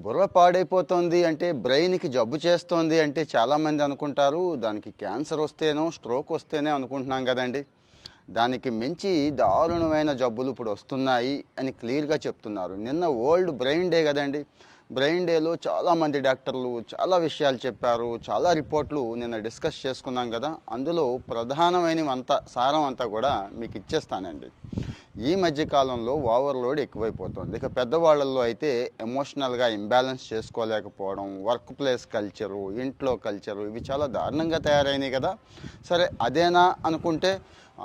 బుర్ర పాడైపోతుంది అంటే బ్రెయిన్‌కి జబ్బు చేస్తోంది అంటే చాలామంది అనుకుంటారు దానికి క్యాన్సర్ వస్తేనో, స్ట్రోక్ వస్తేనే అనుకుంటున్నాం గదండీ! దానికి మించి దారుణమైన జబ్బులు ఇప్పుడు వస్తున్నాయి అని క్లియర్‌గా చెప్తున్నారు. నిన్న వరల్డ్ బ్రెయిన్ డే గదండీ! బ్రెయిన్ డేలో చాలామంది డాక్టర్లు చాలా విషయాలు చెప్పారు. చాలా రిపోర్ట్‌లు నిన్న డిస్కస్ చేసుకున్నాం గదా! అందులో ప్రధానమైనవంతా సారం అంతా గూడా మీకు ఇచ్చేస్తానండి. ఈ మధ్య కాలంలో ఓవర్‌లోడ్ ఎక్కువైపోతుంది. ఇక పెద్దవాళ్ళల్లో అయితే ఎమోషనల్‌గా ఇంబాలెన్స్ చేసుకోలేకపోవడం, వర్క్ ప్లేస్ కల్చరు, ఇంట్లో కల్చరు ఇవి చాలా దారుణంగా తయారైనాయి కదా! సరే అదేనా అనుకుంటే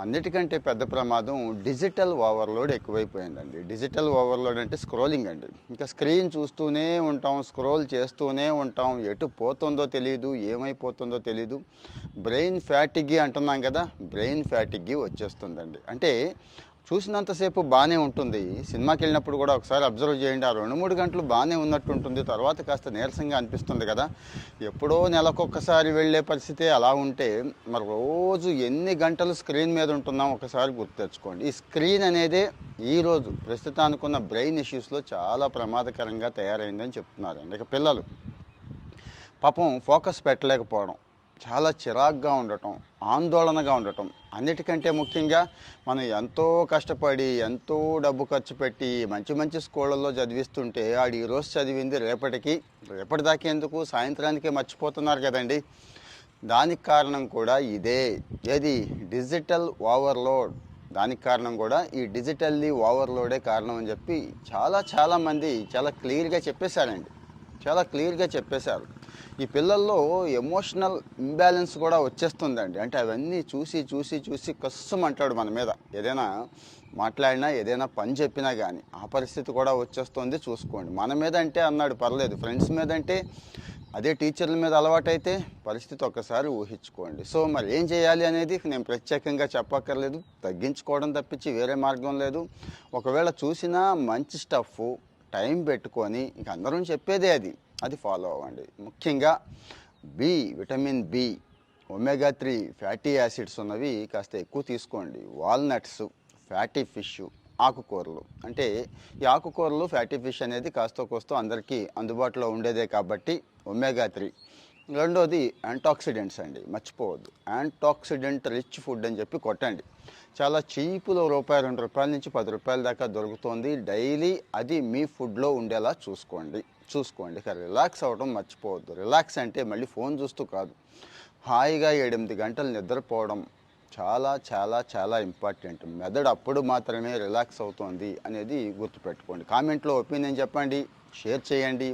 అన్నిటికంటే పెద్ద ప్రమాదం డిజిటల్ ఓవర్‌లోడ్ ఎక్కువైపోయిందండి. డిజిటల్ ఓవర్‌లోడ్ అంటే స్క్రోలింగ్ అండి. ఇంకా స్క్రీన్ చూస్తూనే ఉంటాం, స్క్రోల్ చేస్తూనే ఉంటాం. ఎటు పోతుందో తెలీదు, ఏమైపోతుందో తెలీదు. బ్రెయిన్ ఫ్యాటిగ్గి అంటున్నాం కదా! బ్రెయిన్ ఫ్యాటిగ్గి వచ్చేస్తుందండి. అంటే చూసినంతసేపు బానే ఉంటుంది. సినిమాకెళ్ళినప్పుడు గూడా ఒకసారి అబ్జర్వ్ చేయండి. ఆ 2, 3 గంటలు బానే ఉన్నట్టుంటుంది. తర్వాత కాస్త నీరసంగా అనిపిస్తుంది గదా! ఎప్పుడో నెలకొక్కసారి వెళ్ళే పరిస్థితే అలా ఉంటే, మరి రోజు ఎన్ని గంటలు స్క్రీన్ మీద ఉంటున్నాం ఒకసారి గుర్తు తెచ్చుకోండి. ఈ స్క్రీన్ అనేదే ఈరోజు ప్రస్తుతానికున్న బ్రెయిన్ ఇష్యూస్‌లో చాలా ప్రమాదకరంగా తయారైందని చెప్తున్నారండి. ఇక పిల్లలు పాపం ఫోకస్ పెట్టలేకపోవడం, చాలా చిరాకుగా ఉండటం, ఆందోళనగా ఉండటం, అన్నిటికంటే ముఖ్యంగా మనం ఎంతో కష్టపడి, ఎంతో డబ్బు ఖర్చు పెట్టి మంచి మంచి స్కూళ్ళల్లో చదివిస్తుంటే ఆడు ఈరోజు చదివింది రేపటిదాకా ఎందుకు సాయంత్రానికే మర్చిపోతున్నారు కదండి. దానికి కారణం కూడా ఇదే. ఏది? Digital overload. దానికి కారణం కూడా ఈ డిజిటల్లీ ఓవర్లోడే కారణం అని చెప్పి చాలామంది చాలా క్లియర్గా చెప్పేశారండి. చాలా క్లియర్గా చెప్పేశారు. ఈ పిల్లల్లో ఎమోషనల్ ఇంబ్యాలెన్స్ కూడా వచ్చేస్తుందండి. అంటే అవన్నీ చూసి కస్సుమంటాడు మన మీద. ఏదైనా మాట్లాడినా, ఏదైనా పని చెప్పినా కానీ ఆ పరిస్థితి కూడా వచ్చేస్తుంది చూసుకోండి. మన మీద అంటే అన్నాడు పర్లేదు, ఫ్రెండ్స్ మీద అంటే అదే టీచర్ల మీద అలవాటైతే పరిస్థితి ఒక్కసారి ఊహించుకోండి. సో మరి ఏం చేయాలి అనేది నేను ప్రత్యేకంగా చెప్పక్కర్లేదు. తగ్గించుకోవడం తప్పించి వేరే మార్గం లేదు. ఒకవేళ చూసినా మంచి స్టఫ్ టైం పెట్టుకొని ఇంక అందరం చెప్పేదే అది ఫాలో అవ్వండి. ముఖ్యంగా vitamin B, omega 3 fatty acids ఉన్నవి కాస్త ఎక్కువ తీసుకోండి. వాల్నట్స్, ఫ్యాటీ ఫిష్, ఆకుకూరలు. అంటే ఈ ఆకుకూరలు, ఫ్యాటీ ఫిష్ అనేది కాస్తో కోస్తో అందరికీ అందుబాటులో ఉండేదే కాబట్టి ఒమేగా 3. రెండోది యాంటాక్సిడెంట్స్ అండి, మర్చిపోవద్దు. యాంటాక్సిడెంట్ రిచ్ ఫుడ్ అని చెప్పి కొట్టండి. చాలా చీపులో రూపాయి, రూ. 2 నుంచి రూ. 10 దాకా దొరుకుతుంది. డైలీ అది మీ ఫుడ్లో ఉండేలా చూసుకోండి. ఇక రిలాక్స్ అవ్వడం మర్చిపోవద్దు. రిలాక్స్ అంటే మళ్ళీ ఫోన్ చూస్తూ కాదు, హాయిగా 7-8 గంటలు నిద్రపోవడం చాలా ఇంపార్టెంట్. మెదడు అప్పుడు మాత్రమే రిలాక్స్ అవుతుంది అనేది గుర్తుపెట్టుకోండి. కామెంట్లో ఒపీనియన్ చెప్పండి, షేర్ చేయండి.